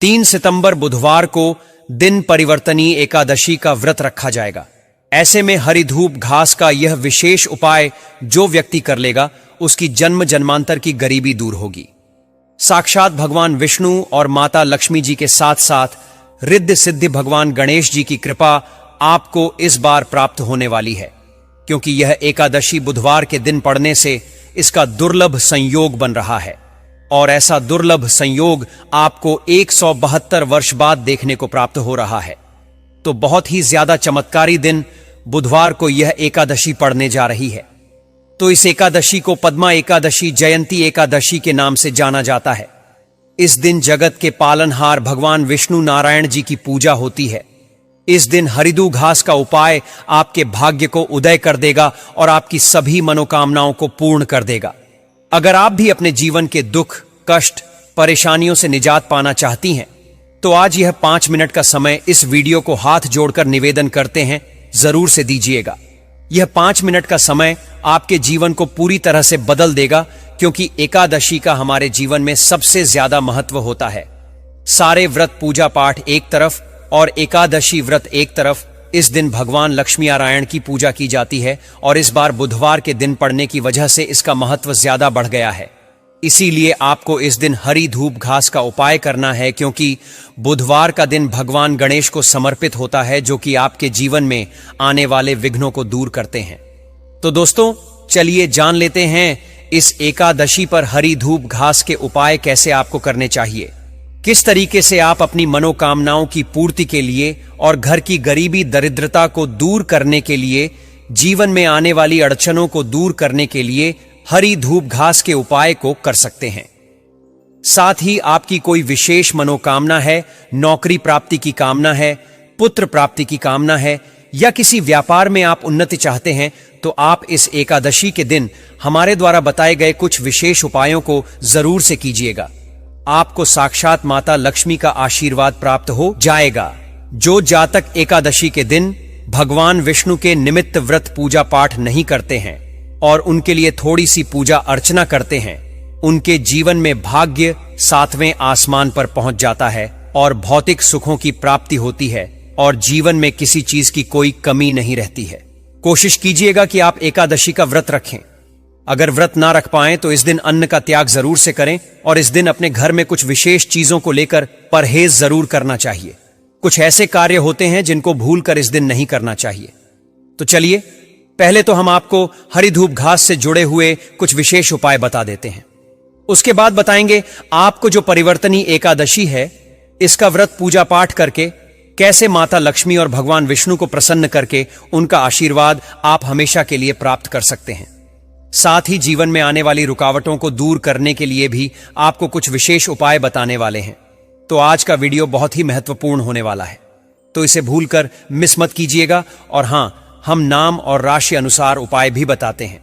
3 सितंबर बुधवार को दिन परिवर्तनी एकादशी का व्रत रखा जाएगा। ऐसे में हरी धूप घास का यह विशेष उपाय जो व्यक्ति कर लेगा उसकी जन्म जन्मांतर की गरीबी दूर होगी। साक्षात भगवान विष्णु और माता लक्ष्मी जी के साथ साथ रिद्धि सिद्धि भगवान गणेश जी की कृपा आपको इस बार प्राप्त होने वाली है, क्योंकि यह एकादशी बुधवार के दिन पड़ने से इसका दुर्लभ संयोग बन रहा है और ऐसा दुर्लभ संयोग आपको 172 वर्ष बाद देखने को प्राप्त हो रहा है। तो बहुत ही ज्यादा चमत्कारी दिन बुधवार को यह एकादशी पड़ने जा रही है। तो इस एकादशी को पद्मा एकादशी, जयंती एकादशी के नाम से जाना जाता है। इस दिन जगत के पालनहार भगवान विष्णु नारायण जी की पूजा होती है। इस दिन हरिधू घास का उपाय आपके भाग्य को उदय कर देगा और आपकी सभी मनोकामनाओं को पूर्ण कर देगा। अगर आप भी अपने जीवन के दुख, कष्ट, परेशानियों से निजात पाना चाहती हैं, तो आज यह 5 मिनट का समय इस वीडियो को हाथ जोड़कर निवेदन करते हैं, जरूर से दीजिएगा। यह 5 मिनट का समय आपके जीवन को पूरी तरह से बदल देगा, क्योंकि एकादशी का हमारे जीवन में सबसे ज्यादा महत्व होता है। सारे व्रत पूजा पाठ एक तरफ और एकादशी व्रत एक तरफ। इस दिन भगवान लक्ष्मी नारायण की पूजा की जाती है और इस बार बुधवार के दिन पड़ने की वजह से इसका महत्व ज्यादा बढ़ गया है। इसीलिए आपको इस दिन हरी धूप घास का उपाय करना है, क्योंकि बुधवार का दिन भगवान गणेश को समर्पित होता है, जो कि आपके जीवन में आने वाले विघ्नों को दूर करते हैं। तो दोस्तों, चलिए जान लेते हैं इस एकादशी पर हरी धूप घास के उपाय कैसे आपको करने चाहिए, किस तरीके से आप अपनी मनोकामनाओं की पूर्ति के लिए और घर की गरीबी दरिद्रता को दूर करने के लिए, जीवन में आने वाली अड़चनों को दूर करने के लिए हरी धूप घास के उपाय को कर सकते हैं। साथ ही आपकी कोई विशेष मनोकामना है, नौकरी प्राप्ति की कामना है, पुत्र प्राप्ति की कामना है या किसी व्यापार में आप उन्नति चाहते हैं, तो आप इस एकादशी के दिन हमारे द्वारा बताए गए कुछ विशेष उपायों को जरूर से कीजिएगा। आपको साक्षात माता लक्ष्मी का आशीर्वाद प्राप्त हो जाएगा। जो जातक एकादशी के दिन भगवान विष्णु के निमित्त व्रत पूजा पाठ नहीं करते हैं और उनके लिए थोड़ी सी पूजा अर्चना करते हैं, उनके जीवन में भाग्य 7वें आसमान पर पहुंच जाता है और भौतिक सुखों की प्राप्ति होती है और जीवन में किसी चीज की कोई कमी नहीं रहती है। कोशिश कीजिएगा कि आप एकादशी का व्रत रखें। अगर व्रत ना रख पाएं तो इस दिन अन्न का त्याग जरूर से करें और इस दिन अपने घर में कुछ विशेष चीजों को लेकर परहेज जरूर करना चाहिए। कुछ ऐसे कार्य होते हैं जिनको भूलकर इस दिन नहीं करना चाहिए। तो चलिए, पहले तो हम आपको हरी धूप घास से जुड़े हुए कुछ विशेष उपाय बता देते हैं। उसके बाद बताएंगे आपको जो परिवर्तनी एकादशी है, इसका व्रत पूजा पाठ करके कैसे माता लक्ष्मी और भगवान विष्णु को प्रसन्न करके उनका आशीर्वाद आप हमेशा के लिए प्राप्त कर सकते हैं। साथ ही जीवन में आने वाली रुकावटों को दूर करने के लिए भी आपको कुछ विशेष उपाय बताने वाले हैं। तो आज का वीडियो बहुत ही महत्वपूर्ण होने वाला है, तो इसे भूलकर मिस मत कीजिएगा। और हां, हम नाम और राशि अनुसार उपाय भी बताते हैं,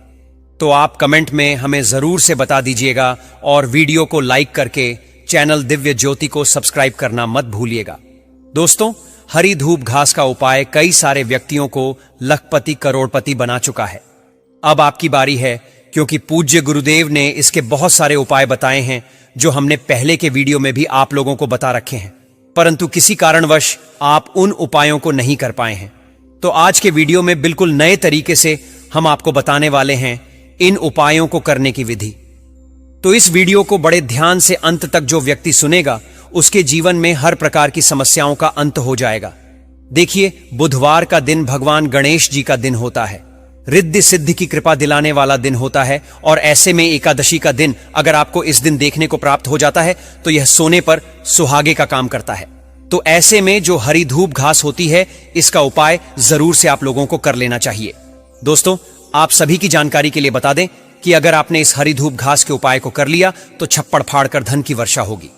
तो आप कमेंट में हमें जरूर से बता दीजिएगा और वीडियो को लाइक करके चैनल दिव्य ज्योति को सब्सक्राइब करना मत भूलिएगा। दोस्तों, हरी धूप घास का उपाय कई सारे व्यक्तियों को लखपति करोड़पति बना चुका है। अब आपकी बारी है, क्योंकि पूज्य गुरुदेव ने इसके बहुत सारे उपाय बताए हैं जो हमने पहले के वीडियो में भी आप लोगों को बता रखे हैं, परंतु किसी कारणवश आप उन उपायों को नहीं कर पाए हैं। तो आज के वीडियो में बिल्कुल नए तरीके से हम आपको बताने वाले हैं इन उपायों को करने की विधि। तो इस वीडियो को बड़े ध्यान से अंत तक जो व्यक्ति सुनेगा, उसके जीवन में हर प्रकार की समस्याओं का अंत हो जाएगा। देखिए, बुधवार का दिन भगवान गणेश जी का दिन होता है, रिद्धि सिद्धि की कृपा दिलाने वाला दिन होता है और ऐसे में एकादशी का दिन अगर आपको इस दिन देखने को प्राप्त हो जाता है तो यह सोने पर सुहागे का काम करता है। तो ऐसे में जो हरी धूप घास होती है, इसका उपाय जरूर से आप लोगों को कर लेना चाहिए। दोस्तों, आप सभी की जानकारी के लिए बता दें कि अगर आपने इस हरी धूप घास के उपाय को कर लिया तो छप्पड़ फाड़कर धन की वर्षा होगी।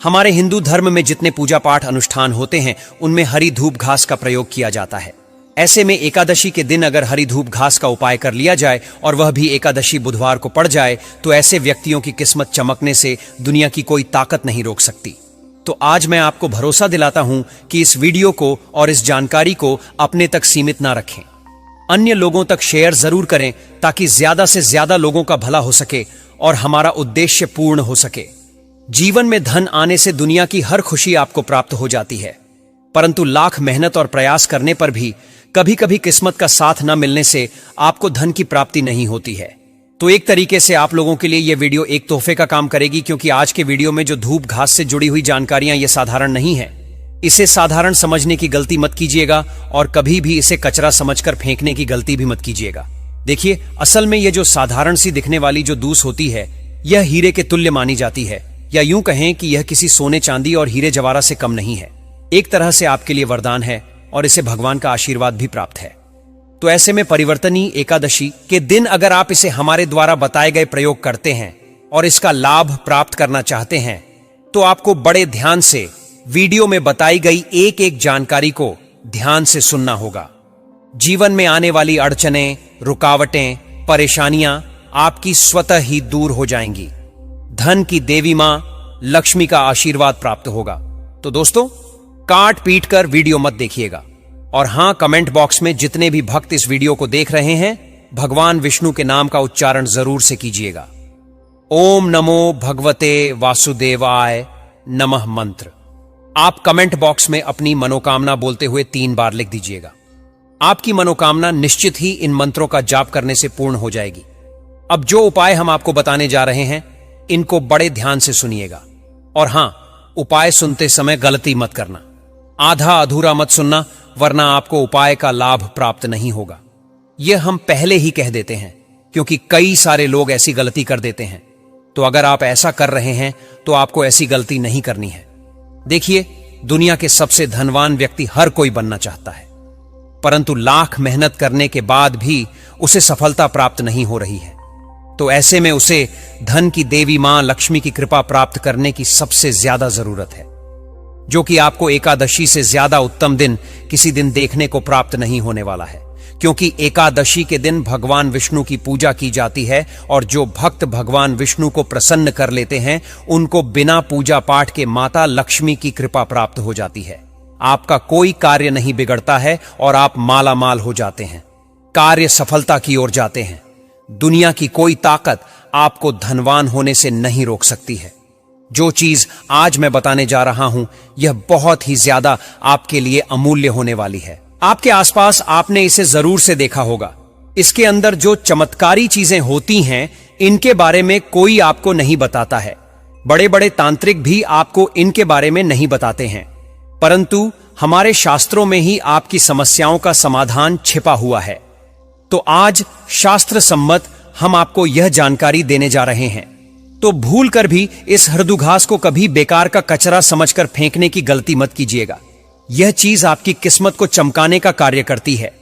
हमारे हिंदू धर्म में जितने पूजा पाठ अनुष्ठान होते हैं, उनमें हरी धूप घास का प्रयोग किया जाता है। ऐसे में एकादशी के दिन अगर हरी धूप घास का उपाय कर लिया जाए और वह भी एकादशी बुधवार को पड़ जाए, तो ऐसे व्यक्तियों की किस्मत चमकने से दुनिया की कोई ताकत नहीं रोक सकती। तो आज मैं आपको भरोसा दिलाता हूं कि इस वीडियो को और इस जानकारी को अपने तक सीमित ना रखें, अन्य लोगों तक शेयर जरूर करें, ताकि ज्यादा से ज्यादा लोगों का भला हो सके और हमारा उद्देश्य पूर्ण हो सके। जीवन में धन आने से दुनिया की हर खुशी आपको प्राप्त हो जाती है, परंतु लाख मेहनत और प्रयास करने पर भी कभी कभी किस्मत का साथ न मिलने से आपको धन की प्राप्ति नहीं होती है। तो एक तरीके से आप लोगों के लिए यह वीडियो एक तोहफे का काम करेगी, क्योंकि आज के वीडियो में जो धूप घास से जुड़ी हुई जानकारियां ये साधारण नहीं है। इसे साधारण समझने की गलती मत कीजिएगा और कभी भी इसे कचरा समझकर फेंकने की गलती भी मत कीजिएगा। देखिए, असल में यह जो साधारण सी दिखने वाली जो दूस होती है, यह हीरे के तुल्य मानी जाती है, या यूं कहें कि यह किसी सोने चांदी और हीरे जवाहरात से कम नहीं है। एक तरह से आपके लिए वरदान है और इसे भगवान का आशीर्वाद भी प्राप्त है। तो ऐसे में परिवर्तनी एकादशी के दिन अगर आप इसे हमारे द्वारा बताए गए प्रयोग करते हैं और इसका लाभ प्राप्त करना चाहते हैं, तो आपको बड़े ध्यान से वीडियो में बताई गई एक एक जानकारी को ध्यान से सुनना होगा। जीवन में आने वाली अड़चनें, रुकावटें, परेशानियां आपकी स्वतः ही दूर हो जाएंगी। धन की देवी मां लक्ष्मी का आशीर्वाद प्राप्त होगा। तो दोस्तों, काट पीट कर वीडियो मत देखिएगा, और हां, कमेंट बॉक्स में जितने भी भक्त इस वीडियो को देख रहे हैं, भगवान विष्णु के नाम का उच्चारण जरूर से कीजिएगा। ओम नमो भगवते वासुदेवाय नमः मंत्र आप कमेंट बॉक्स में अपनी मनोकामना बोलते हुए 3 बार लिख दीजिएगा। आपकी मनोकामना निश्चित ही इन मंत्रों का जाप करने से पूर्ण हो जाएगी। अब जो उपाय हम आपको बताने जा रहे हैं, इनको बड़े ध्यान से सुनिएगा, और हां, उपाय सुनते समय गलती मत करना। आधा अधूरा मत सुनना, वरना आपको उपाय का लाभ प्राप्त नहीं होगा। यह हम पहले ही कह देते हैं, क्योंकि कई सारे लोग ऐसी गलती कर देते हैं। तो अगर आप ऐसा कर रहे हैं तो आपको ऐसी गलती नहीं करनी है। देखिए, दुनिया के सबसे धनवान व्यक्ति हर कोई बनना चाहता है, परंतु लाख मेहनत करने के बाद भी उसे सफलता प्राप्त नहीं हो रही है। तो ऐसे में उसे धन की देवी मां लक्ष्मी की कृपा प्राप्त करने की सबसे ज्यादा जरूरत है, जो कि आपको एकादशी से ज्यादा उत्तम दिन किसी दिन देखने को प्राप्त नहीं होने वाला है, क्योंकि एकादशी के दिन भगवान विष्णु की पूजा की जाती है, और जो भक्त भगवान विष्णु को प्रसन्न कर लेते हैं, उनको बिना पूजा पाठ के माता लक्ष्मी की कृपा प्राप्त हो जाती है। आपका कोई कार्य नहीं बिगड़ता है और आप माला माल हो जाते हैं, कार्य सफलता की ओर जाते हैं। दुनिया की कोई ताकत आपको धनवान होने से नहीं रोक सकती है। जो चीज आज मैं बताने जा रहा हूं, यह बहुत ही ज्यादा आपके लिए अमूल्य होने वाली है। आपके आसपास आपने इसे जरूर से देखा होगा। इसके अंदर जो चमत्कारी चीजें होती हैं, इनके बारे में कोई आपको नहीं बताता है। बड़े बड़े तांत्रिक भी आपको इनके बारे में नहीं बताते हैं, परंतु हमारे शास्त्रों में ही आपकी समस्याओं का समाधान छिपा हुआ है। तो आज शास्त्र सम्मत हम आपको यह जानकारी देने जा रहे हैं। तो भूल कर भी इस हरदुघास को कभी बेकार का कचरा समझकर फेंकने की गलती मत कीजिएगा। यह चीज आपकी किस्मत को चमकाने का कार्य करती है।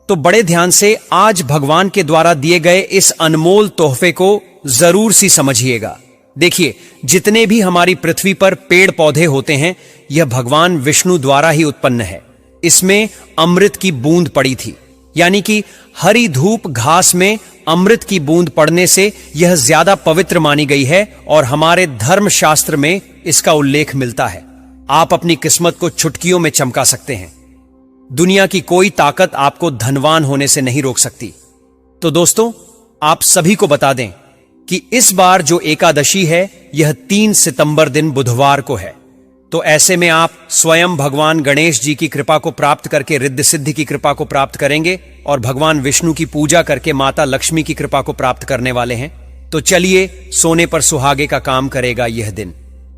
तो बड़े ध्यान से आज भगवान के द्वारा दिए गए इस अनमोल तोहफे को जरूर सी समझिएगा। देखिए, जितने भी हमारी पृथ्वी पर पेड़ पौधे होते हैं, यह भगवान विष्णु द्वारा ही उत्पन्न है। इसमें अमृत की बूंद पड़ी थी, यानी कि हरी धूप घास में अमृत की बूंद पड़ने से यह ज्यादा पवित्र मानी गई है, और हमारे धर्मशास्त्र में इसका उल्लेख मिलता है। आप अपनी किस्मत को चुटकियों में चमका सकते हैं। दुनिया की कोई ताकत आपको धनवान होने से नहीं रोक सकती। तो दोस्तों, आप सभी को बता दें कि इस बार जो एकादशी है, यह 3 सितंबर दिन बुधवार को है। तो ऐसे में आप स्वयं भगवान गणेश जी की कृपा को प्राप्त करके रिद्धि सिद्धि की कृपा को प्राप्त करेंगे, और भगवान विष्णु की पूजा करके माता लक्ष्मी की कृपा को प्राप्त करने वाले हैं। तो चलिए, सोने पर सुहागे का काम करेगा यह दिन।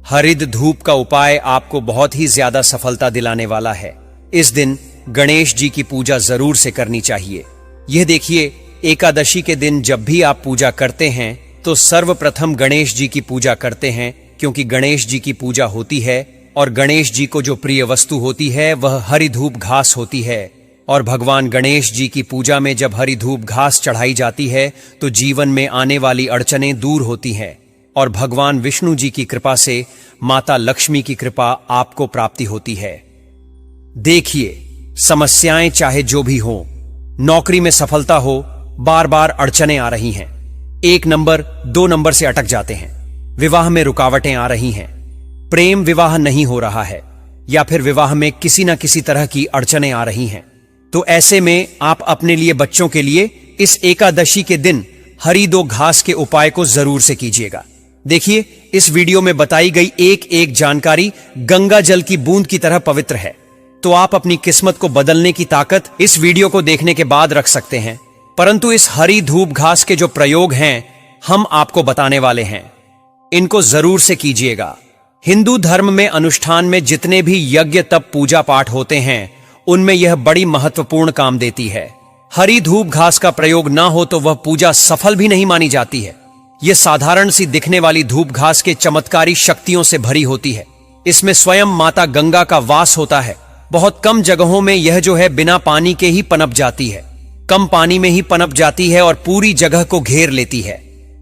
हरिद धूप का उपाय आपको बहुत ही ज्यादा सफलता दिलाने वाला है। इस दिन गणेश जी की पूजा जरूर से करनी चाहिए। यह देखिए, एकादशी के दिन जब भी आप पूजा करते हैं, तो सर्वप्रथम गणेश जी की पूजा करते हैं, क्योंकि गणेश जी की पूजा होती है, और गणेश जी को जो प्रिय वस्तु होती है वह हरी धूप घास होती है। और भगवान गणेश जी की पूजा में जब हरी धूप घास चढ़ाई जाती है, तो जीवन में आने वाली अड़चनें दूर होती हैं, और भगवान विष्णु जी की कृपा से माता लक्ष्मी की कृपा आपको प्राप्ति होती है। देखिए, समस्याएं चाहे जो भी हो, नौकरी में सफलता हो, बार बार अड़चनें आ रही हैं, 1 नंबर 2 नंबर से अटक जाते हैं, विवाह में रुकावटें आ रही हैं, प्रेम विवाह नहीं हो रहा है, या फिर विवाह में किसी न किसी तरह की अड़चनें आ रही हैं, तो ऐसे में आप अपने लिए, बच्चों के लिए इस एकादशी के दिन हरी 2 घास के उपाय को जरूर से कीजिएगा। देखिए, इस वीडियो में बताई गई एक एक जानकारी गंगा जल की बूंद की तरह पवित्र है। तो आप अपनी किस्मत को बदलने की ताकत इस वीडियो को देखने के बाद रख सकते हैं। परंतु इस हरी धूप घास के जो प्रयोग हैं, हम आपको बताने वाले हैं, इनको जरूर से कीजिएगा। हिंदू धर्म में अनुष्ठान में जितने भी यज्ञ तप पूजा पाठ होते हैं, उनमें यह बड़ी महत्वपूर्ण काम देती है। हरी धूप घास का प्रयोग ना हो तो वह पूजा सफल भी नहीं मानी जाती है। यह साधारण सी दिखने वाली धूप घास के चमत्कारी शक्तियों से भरी होती है। इसमें स्वयं माता गंगा का वास होता है। बहुत कम जगहों में यह जो है बिना पानी के ही पनप जाती है, कम पानी में ही पनप जाती है और पूरी जगह को घेर लेती है।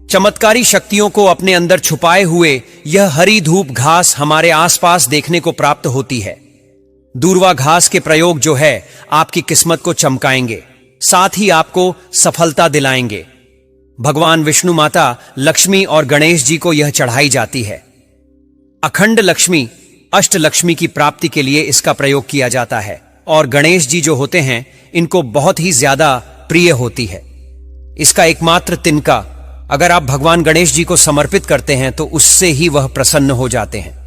चमत्कारी शक्तियों को अपने अंदर छुपाए हुए यह हरी धूप घास हमारे आसपास देखने को प्राप्त होती है। दूर्वा घास के प्रयोग जो है आपकी किस्मत को चमकाएंगे, साथ ही आपको सफलता दिलाएंगे। भगवान विष्णु माता लक्ष्मी और गणेश जी को यह चढ़ाई जाती है। अखंड लक्ष्मी, अष्ट लक्ष्मी की प्राप्ति के लिए इसका प्रयोग किया जाता है और गणेश जी जो होते हैं, इनको बहुत ही ज्यादा प्रिय होती है। इसका एकमात्र तिनका अगर आप भगवान गणेश जी को समर्पित करते हैं तो उससे ही वह प्रसन्न हो जाते हैं।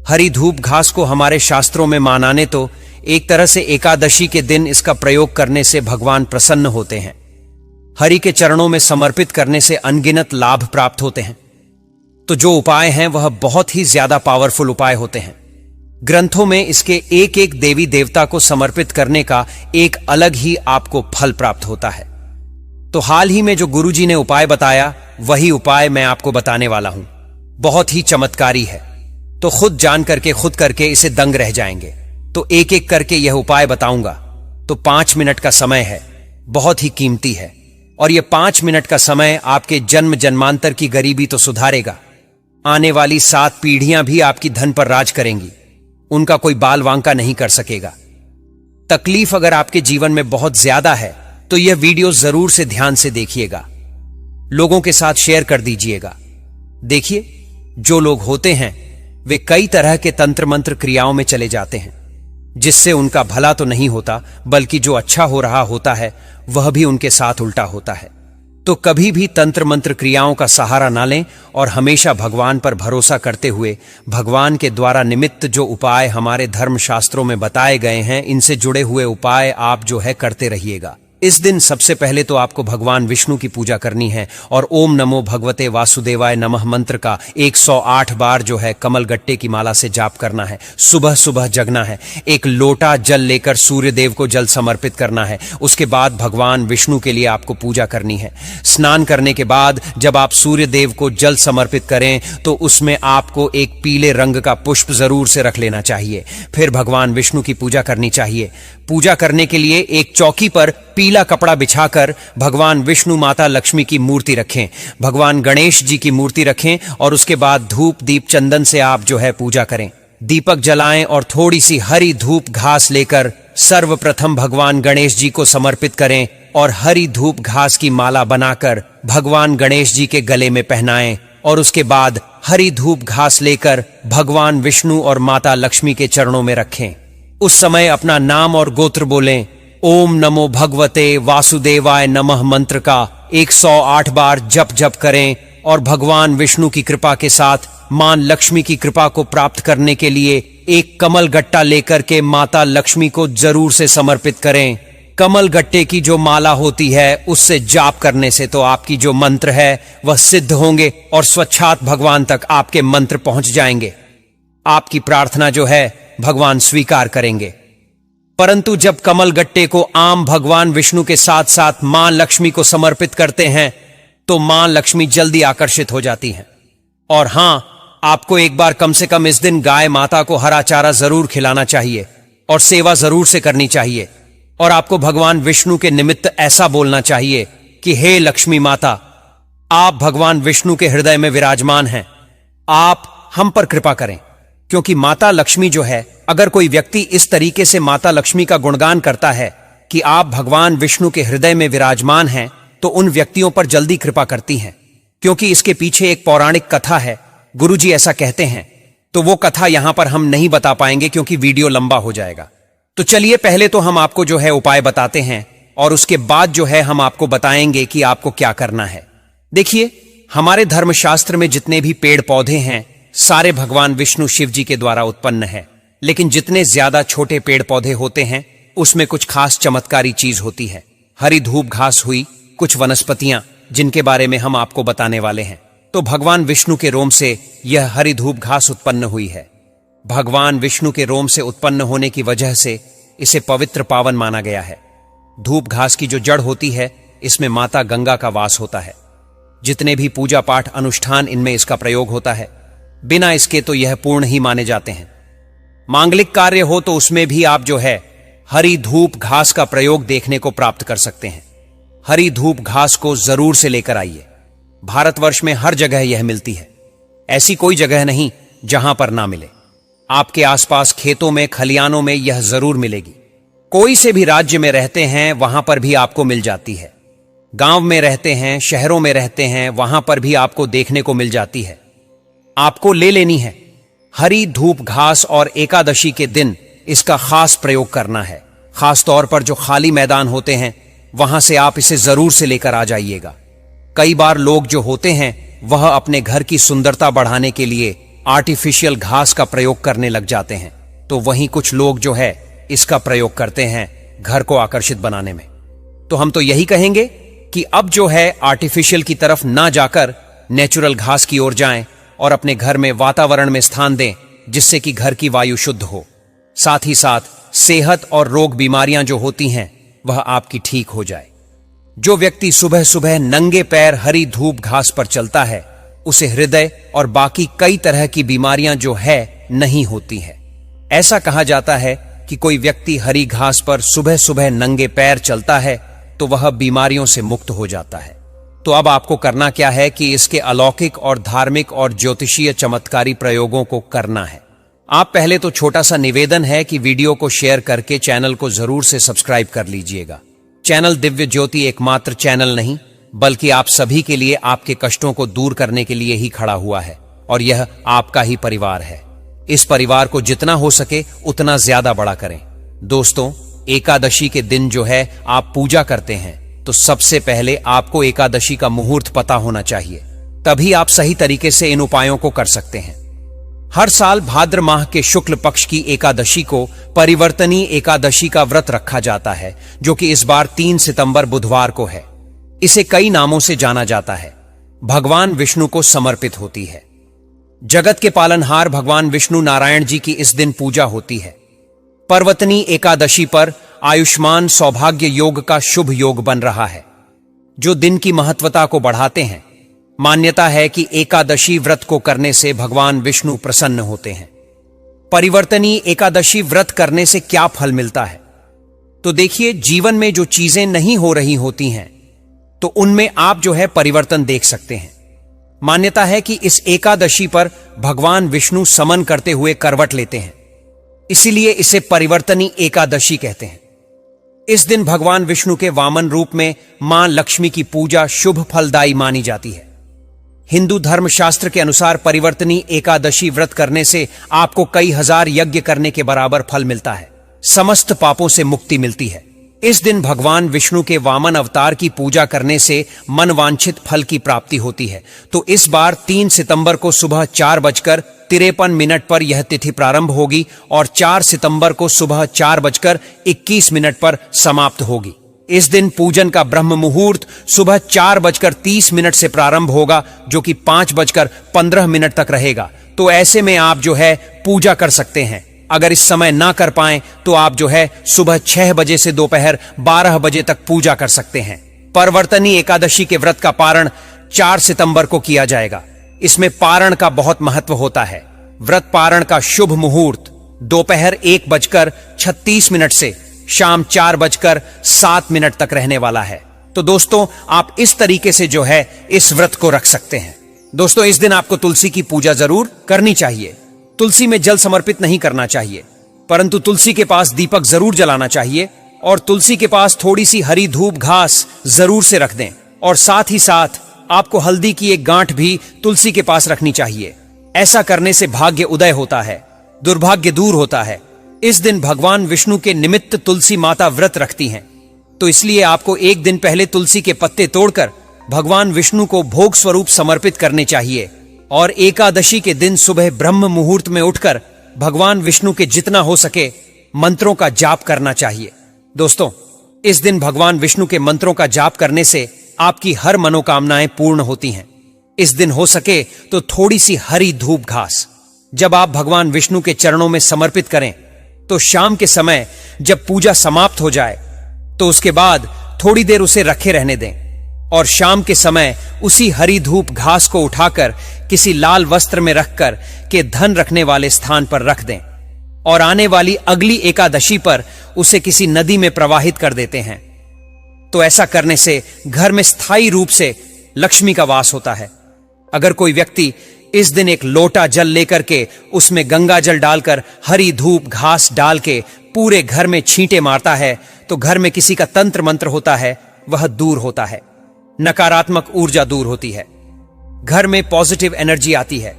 हरी धूप घास को हमारे शास्त्रों में मानाने तो एक तरह से एकादशी के दिन इसका प्रयोग करने से भगवान प्रसन्न होते हैं। हरि के चरणों में समर्पित करने से अनगिनत लाभ प्राप्त होते हैं। तो जो उपाय हैं वह बहुत ही ज्यादा पावरफुल उपाय होते हैं। ग्रंथों में इसके एक एक देवी देवता को समर्पित करने का एक अलग ही आपको फल प्राप्त होता है। तो हाल ही में जो गुरुजी ने उपाय बताया, वही उपाय मैं आपको बताने वाला हूं। बहुत ही चमत्कारी है, तो खुद जान करके खुद करके इसे दंग रह जाएंगे। तो एक एक करके यह उपाय बताऊंगा। तो 5 मिनट का समय है, बहुत ही कीमती है, और यह 5 मिनट का समय आपके जन्म जन्मांतर की गरीबी तो सुधारेगा। आने वाली 7 पीढ़ियां भी आपकी धन पर राज करेंगी, उनका कोई बाल वांका नहीं कर सकेगा। तकलीफ अगर आपके जीवन में बहुत ज्यादा है तो यह वीडियो जरूर से ध्यान से देखिएगा, लोगों के साथ शेयर कर दीजिएगा। देखिए, जो लोग होते हैं वे कई तरह के तंत्र मंत्र क्रियाओं में चले जाते हैं, जिससे उनका भला तो नहीं होता, बल्कि जो अच्छा हो रहा होता है वह भी उनके साथ उल्टा होता है। तो कभी भी तंत्र मंत्र क्रियाओं का सहारा ना लें और हमेशा भगवान पर भरोसा करते हुए भगवान के द्वारा निमित्त जो उपाय हमारे धर्म शास्त्रों में बताए गए हैं, इनसे जुड़े हुए उपाय आप जो है करते रहिएगा। इस दिन सबसे पहले तो आपको भगवान विष्णु की पूजा करनी है और ओम नमो भगवते वासुदेवाय नमः मंत्र का 108 बार जो है कमल गट्टे की माला से जाप करना है। सुबह सुबह जगना है, एक लोटा जल लेकर सूर्य देव को जल समर्पित करना है। उसके बाद भगवान विष्णु के लिए आपको पूजा करनी है। स्नान करने के बाद जब आप सूर्य देव को जल समर्पित करें तो उसमें आपको एक पीले रंग का पुष्प जरूर से रख लेना चाहिए। फिर भगवान विष्णु की पूजा करनी चाहिए। पूजा करने के लिए एक चौकी पर पीला कपड़ा बिछाकर भगवान विष्णु, माता लक्ष्मी की मूर्ति रखें, भगवान गणेश जी की मूर्ति रखें और उसके बाद धूप दीप चंदन से आप जो है पूजा करें। दीपक जलाएं और थोड़ी सी हरी धूप घास लेकर सर्वप्रथम भगवान गणेश जी को समर्पित करें और हरी धूप घास की माला बनाकर भगवान गणेश जी के गले में पहनाएं और उसके बाद हरी धूप घास लेकर भगवान विष्णु और माता लक्ष्मी के चरणों में रखें। उस समय अपना नाम और गोत्र बोलें। ओम नमो भगवते वासुदेवाय नमः मंत्र का 108 बार जप जप करें और भगवान विष्णु की कृपा के साथ मां लक्ष्मी की कृपा को प्राप्त करने के लिए एक कमल गट्टा लेकर के माता लक्ष्मी को जरूर से समर्पित करें। कमल गट्टे की जो माला होती है उससे जाप करने से तो आपकी जो मंत्र है वह सिद्ध होंगे और स्वच्छात भगवान तक आपके मंत्र पहुंच जाएंगे। आपकी प्रार्थना जो है भगवान स्वीकार करेंगे। परंतु जब कमल गट्टे को आम भगवान विष्णु के साथ साथ मां लक्ष्मी को समर्पित करते हैं तो मां लक्ष्मी जल्दी आकर्षित हो जाती हैं। और हां, आपको एक बार कम से कम इस दिन गाय माता को हरा चारा जरूर खिलाना चाहिए और सेवा जरूर से करनी चाहिए। और आपको भगवान विष्णु के निमित्त ऐसा बोलना चाहिए कि हे लक्ष्मी माता, आप भगवान विष्णु के हृदय में विराजमान हैं, आप हम पर कृपा करें। क्योंकि माता लक्ष्मी जो है, अगर कोई व्यक्ति इस तरीके से माता लक्ष्मी का गुणगान करता है कि आप भगवान विष्णु के हृदय में विराजमान हैं, तो उन व्यक्तियों पर जल्दी कृपा करती हैं। क्योंकि इसके पीछे एक पौराणिक कथा है, गुरुजी ऐसा कहते हैं। तो वो कथा यहां पर हम नहीं बता पाएंगे क्योंकि वीडियो लंबा हो जाएगा। तो चलिए पहले तो हम आपको जो है उपाय बताते हैं और उसके बाद जो है हम आपको बताएंगे कि आपको क्या करना है। देखिए, हमारे धर्मशास्त्र में जितने भी पेड़ पौधे हैं सारे भगवान विष्णु शिव जी के द्वारा उत्पन्न है, लेकिन जितने ज्यादा छोटे पेड़ पौधे होते हैं उसमें कुछ खास चमत्कारी चीज होती है। हरी धूप घास हुई, कुछ वनस्पतियां जिनके बारे में हम आपको बताने वाले हैं। तो भगवान विष्णु के रोम से यह हरी धूप घास उत्पन्न हुई है। भगवान विष्णु के रोम से उत्पन्न होने की वजह से इसे पवित्र पावन माना गया है। धूप घास की जो जड़ होती है इसमें माता गंगा का वास होता है। जितने भी पूजा पाठ अनुष्ठान इनमें इसका प्रयोग होता है, बिना इसके तो यह पूर्ण ही माने जाते हैं। मांगलिक कार्य हो तो उसमें भी आप जो है हरी धूप घास का प्रयोग देखने को प्राप्त कर सकते हैं। हरी धूप घास को जरूर से लेकर आइए। भारतवर्ष में हर जगह यह मिलती है, ऐसी कोई जगह नहीं जहां पर ना मिले। आपके आसपास खेतों में खलियानों में यह जरूर मिलेगी। कोई से भी राज्य में रहते हैं वहां पर भी आपको मिल जाती है। गांव में रहते हैं, शहरों में रहते हैं, वहां पर भी आपको देखने को मिल जाती है। आपको ले लेनी है हरी धूप घास और एकादशी के दिन इसका खास प्रयोग करना है। खास तौर पर जो खाली मैदान होते हैं वहां से आप इसे जरूर से लेकर आ जाइएगा। कई बार लोग जो होते हैं वह अपने घर की सुंदरता बढ़ाने के लिए आर्टिफिशियल घास का प्रयोग करने लग जाते हैं, तो वहीं कुछ लोग जो है इसका प्रयोग करते हैं घर को आकर्षित बनाने में। तो हम तो यही कहेंगे कि अब जो है आर्टिफिशियल की तरफ ना जाकर नेचुरल घास की ओर जाएं और अपने घर में वातावरण में स्थान दें, जिससे कि घर की वायु शुद्ध हो। साथ ही साथ सेहत और रोग बीमारियां जो होती हैं वह आपकी ठीक हो जाए। जो व्यक्ति सुबह सुबह नंगे पैर हरी धूप घास पर चलता है उसे हृदय और बाकी कई तरह की बीमारियां जो है नहीं होती है। ऐसा कहा जाता है कि कोई व्यक्ति हरी घास पर सुबह सुबह नंगे पैर चलता है तो वह बीमारियों से मुक्त हो जाता है। तो अब आपको करना क्या है कि इसके अलौकिक और धार्मिक और ज्योतिषीय चमत्कारी प्रयोगों को करना है। आप पहले तो छोटा सा निवेदन है कि वीडियो को शेयर करके चैनल को जरूर से सब्सक्राइब कर लीजिएगा। चैनल दिव्य ज्योति एकमात्र चैनल नहीं बल्कि आप सभी के लिए आपके कष्टों को दूर करने के लिए ही खड़ा हुआ है, और यह आपका ही परिवार है। इस परिवार को जितना हो सके उतना ज्यादा बड़ा करें। दोस्तों, एकादशी के दिन जो है आप पूजा करते हैं तो सबसे पहले आपको एकादशी का मुहूर्त पता होना चाहिए, तभी आप सही तरीके से इन उपायों को कर सकते हैं। हर साल भाद्र माह के शुक्ल पक्ष की एकादशी को परिवर्तनी एकादशी का व्रत रखा जाता है, जो कि इस बार 3 सितंबर बुधवार को है। इसे कई नामों से जाना जाता है। भगवान विष्णु को समर्पित होती है। जगत के पालनहार भगवान विष्णु नारायण जी की इस दिन पूजा होती है। पर्वतनी एकादशी पर आयुष्मान सौभाग्य योग का शुभ योग बन रहा है, जो दिन की महत्वता को बढ़ाते हैं। मान्यता है कि एकादशी व्रत को करने से भगवान विष्णु प्रसन्न होते हैं। परिवर्तनी एकादशी व्रत करने से क्या फल मिलता है? तो देखिए, जीवन में जो चीजें नहीं हो रही होती हैं तो उनमें आप जो है परिवर्तन देख सकते हैं। मान्यता है कि इस एकादशी पर भगवान विष्णु समन करते हुए करवट लेते हैं, इसीलिए इसे परिवर्तनी एकादशी कहते हैं। इस दिन भगवान विष्णु के वामन रूप में मां लक्ष्मी की पूजा शुभ फलदायी मानी जाती है। हिंदू धर्मशास्त्र के अनुसार परिवर्तनी एकादशी व्रत करने से आपको कई हजार यज्ञ करने के बराबर फल मिलता है। समस्त पापों से मुक्ति मिलती है। इस दिन भगवान विष्णु के वामन अवतार की पूजा करने से मनवांछित फल की प्राप्ति होती है। तो इस बार 3 सितंबर को सुबह 4:53 पर यह तिथि प्रारंभ होगी और 4 सितंबर को सुबह 4:21 पर समाप्त होगी। इस दिन पूजन का ब्रह्म मुहूर्त सुबह 4:30 से प्रारंभ होगा, जो कि 5:15 तक रहेगा। तो ऐसे में आप जो है पूजा कर सकते हैं। अगर इस समय ना कर पाएं तो आप जो है सुबह 6 बजे से दोपहर 12 बजे तक पूजा कर सकते हैं। परिवर्तनी एकादशी के व्रत का पारण 4 सितंबर को किया जाएगा। इसमें पारण का बहुत महत्व होता है। व्रत पारण का शुभ मुहूर्त दोपहर 1:36 से शाम 4:07 तक रहने वाला है। तो दोस्तों, आप इस तरीके से जो है इस व्रत को रख सकते हैं। दोस्तों, इस दिन आपको तुलसी की पूजा जरूर करनी चाहिए। तुलसी में जल समर्पित नहीं करना चाहिए, परंतु तुलसी के पास दीपक जरूर जलाना चाहिए और तुलसी के पास थोड़ी सी हरी धूप घास जरूर से रख दें। और साथ ही साथ आपको हल्दी की एक गांठ भी तुलसी के पास रखनी चाहिए। ऐसा करने से भाग्य उदय होता है, दुर्भाग्य दूर होता है। इस दिन भगवान विष्णु के निमित्त तुलसी माता व्रत रखती हैं, तो इसलिए आपको एक दिन पहले तुलसी के पत्ते तोड़कर भगवान विष्णु को भोग स्वरूप समर्पित करने चाहिए और एकादशी के दिन सुबह ब्रह्म मुहूर्त में उठकर भगवान विष्णु के जितना हो सके मंत्रों का जाप करना चाहिए। दोस्तों, इस दिन भगवान विष्णु के मंत्रों का जाप करने से आपकी हर मनोकामनाएं पूर्ण होती हैं। इस दिन हो सके तो थोड़ी सी हरी धूप घास जब आप भगवान विष्णु के चरणों में समर्पित करें, तो शाम के समय जब पूजा समाप्त हो जाए तो उसके बाद थोड़ी देर उसे रखे रहने दें और शाम के समय उसी हरी धूप घास को उठाकर किसी लाल वस्त्र में रखकर के धन रखने वाले स्थान पर रख दें और आने वाली अगली एकादशी पर उसे किसी नदी में प्रवाहित कर देते हैं। तो ऐसा करने से घर में स्थायी रूप से लक्ष्मी का वास होता है। अगर कोई व्यक्ति इस दिन एक लोटा जल लेकर के उसमें गंगा जल डालकर हरी धूप घास डाल के पूरे घर में छींटे मारता है, तो घर में किसी का तंत्र मंत्र होता है वह दूर होता है, नकारात्मक ऊर्जा दूर होती है, घर में पॉजिटिव एनर्जी आती है,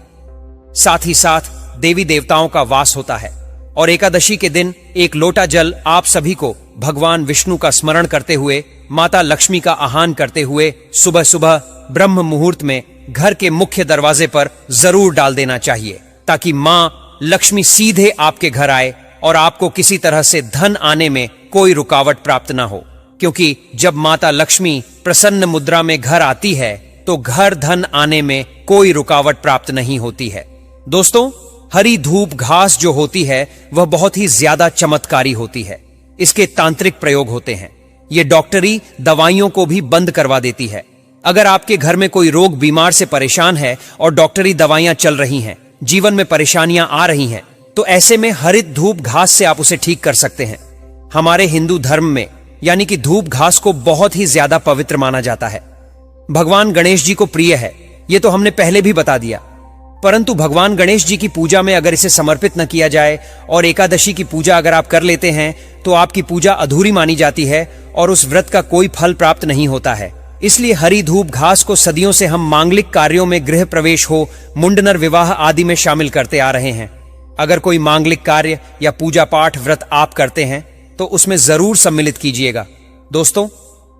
साथ ही साथ देवी देवताओं का वास होता है। और एकादशी के दिन एक लोटा जल आप सभी को भगवान विष्णु का स्मरण करते हुए, माता लक्ष्मी का आह्वान करते हुए सुबह सुबह ब्रह्म मुहूर्त में घर के मुख्य दरवाजे पर जरूर डाल देना चाहिए, ताकि मां लक्ष्मी सीधे आपके घर आए और आपको किसी तरह से धन आने में कोई रुकावट प्राप्त ना हो। क्योंकि जब माता लक्ष्मी प्रसन्न मुद्रा में घर आती है तो घर धन आने में कोई रुकावट प्राप्त नहीं होती है। दोस्तों, हरी धूप घास जो होती है वह बहुत ही ज्यादा चमत्कारी होती है। इसके तांत्रिक प्रयोग होते हैं। यह डॉक्टरी दवाइयों को भी बंद करवा देती है। अगर आपके घर में कोई रोग बीमार से परेशान है और डॉक्टरी दवाइयां चल रही हैं, जीवन में परेशानियां आ रही हैं, तो ऐसे में हरित धूप घास से आप उसे ठीक कर सकते हैं। हमारे हिंदू धर्म में यानी कि धूप घास को बहुत ही ज्यादा पवित्र माना जाता है। भगवान गणेश जी को प्रिय है, यह तो हमने पहले भी बता दिया। परंतु भगवान गणेश जी की पूजा में अगर इसे समर्पित न किया जाए और एकादशी की पूजा अगर आप कर लेते हैं तो आपकी पूजा अधूरी मानी जाती है और उस व्रत का कोई फल प्राप्त नहीं होता है। इसलिए हरी धूप घास को सदियों से हम मांगलिक कार्यों में, गृह प्रवेश हो, मुंडनर विवाह आदि में शामिल करते आ रहे हैं। अगर कोई मांगलिक कार्य या पूजा पाठ व्रत आप करते हैं तो उसमें जरूर सम्मिलित कीजिएगा। दोस्तों,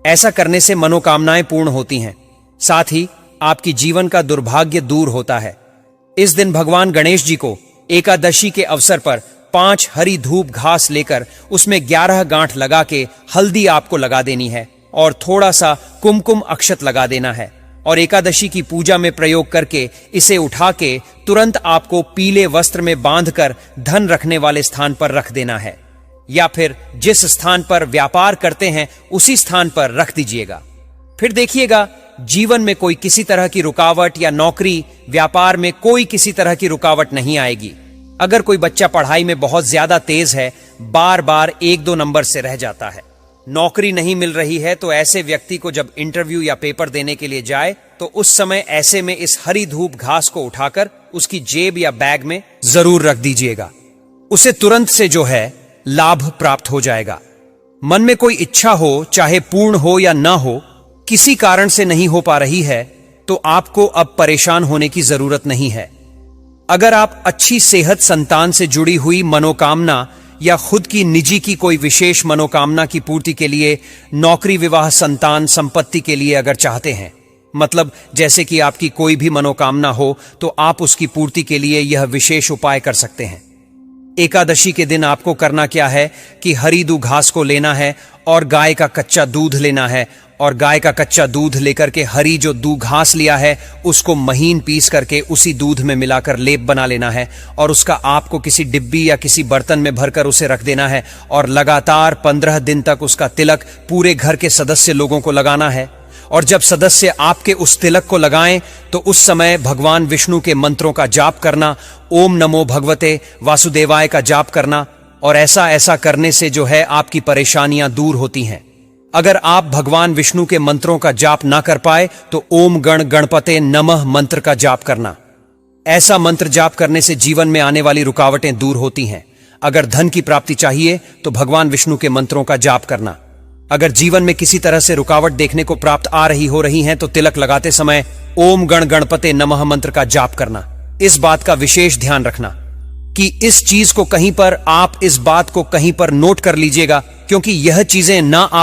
ऐसा करने से मनोकामनाएं पूर्ण होती हैं, साथ ही आपकी जीवन का दुर्भाग्य दूर होता है। इस दिन भगवान गणेश जी को एकादशी के अवसर पर 5 हरी धूप घास लेकर उसमें 11 गांठ लगा के हल्दी आपको लगा देनी है और थोड़ा सा कुमकुम अक्षत लगा देना है और एकादशी की पूजा में प्रयोग करके इसे उठा के तुरंत आपको पीले वस्त्र में बांधकर धन रखने वाले स्थान पर रख देना है, या फिर जिस स्थान पर व्यापार करते हैं उसी स्थान पर रख दीजिएगा। फिर देखिएगा जीवन में कोई किसी तरह की रुकावट या नौकरी व्यापार में कोई किसी तरह की रुकावट नहीं आएगी। अगर कोई बच्चा पढ़ाई में बहुत ज्यादा तेज है, बार बार 1-2 नंबर से रह जाता है, नौकरी नहीं मिल रही है, तो ऐसे व्यक्ति को जब इंटरव्यू या पेपर देने के लिए जाए तो उस समय ऐसे में इस हरी धूप घास को उठाकर उसकी जेब या बैग में जरूर रख दीजिएगा। उसे तुरंत से जो है लाभ प्राप्त हो जाएगा। मन में कोई इच्छा हो, चाहे पूर्ण हो या ना हो, किसी कारण से नहीं हो पा रही है, तो आपको अब परेशान होने की जरूरत नहीं है। अगर आप अच्छी सेहत, संतान से जुड़ी हुई मनोकामना या खुद की निजी की कोई विशेष मनोकामना की पूर्ति के लिए, नौकरी, विवाह, संतान, संपत्ति के लिए अगर चाहते हैं, मतलब जैसे कि आपकी कोई भी मनोकामना हो, तो आप उसकी पूर्ति के लिए यह विशेष उपाय कर सकते हैं। एकादशी के दिन आपको करना क्या है कि हरी धूप घास को लेना है और गाय का कच्चा दूध लेना है और गाय का कच्चा दूध लेकर के हरी जो दूध घास लिया है उसको महीन पीस करके उसी दूध में मिलाकर लेप बना लेना है और उसका आपको किसी डिब्बी या किसी बर्तन में भरकर उसे रख देना है और लगातार 15 दिन तक उसका तिलक पूरे घर के सदस्य लोगों को लगाना है। और जब सदस्य आपके उस तिलक को लगाएं तो उस समय भगवान विष्णु के मंत्रों का जाप करना, ओम नमो भगवते वासुदेवाय का जाप करना, और ऐसा करने से जो है आपकी परेशानियां दूर होती हैं। अगर आप भगवान विष्णु के मंत्रों का जाप ना कर पाए तो ओम गण गणपते नमः मंत्र का जाप करना। ऐसा मंत्र जाप करने से जीवन में आने वाली रुकावटें दूर होती हैं। अगर धन की प्राप्ति चाहिए तो भगवान विष्णु के मंत्रों का जाप करना। अगर जीवन में किसी तरह से रुकावट देखने को प्राप्त आ रही हैं तो तिलक लगाते समय ओम गण गणपते नमः मंत्र का जाप करना। इस बात का विशेष ध्यान रखना कि इस चीज को कहीं पर आप इस बात को कहीं पर नोट कर लीजिएगा, क्योंकि यह चीजें ना आप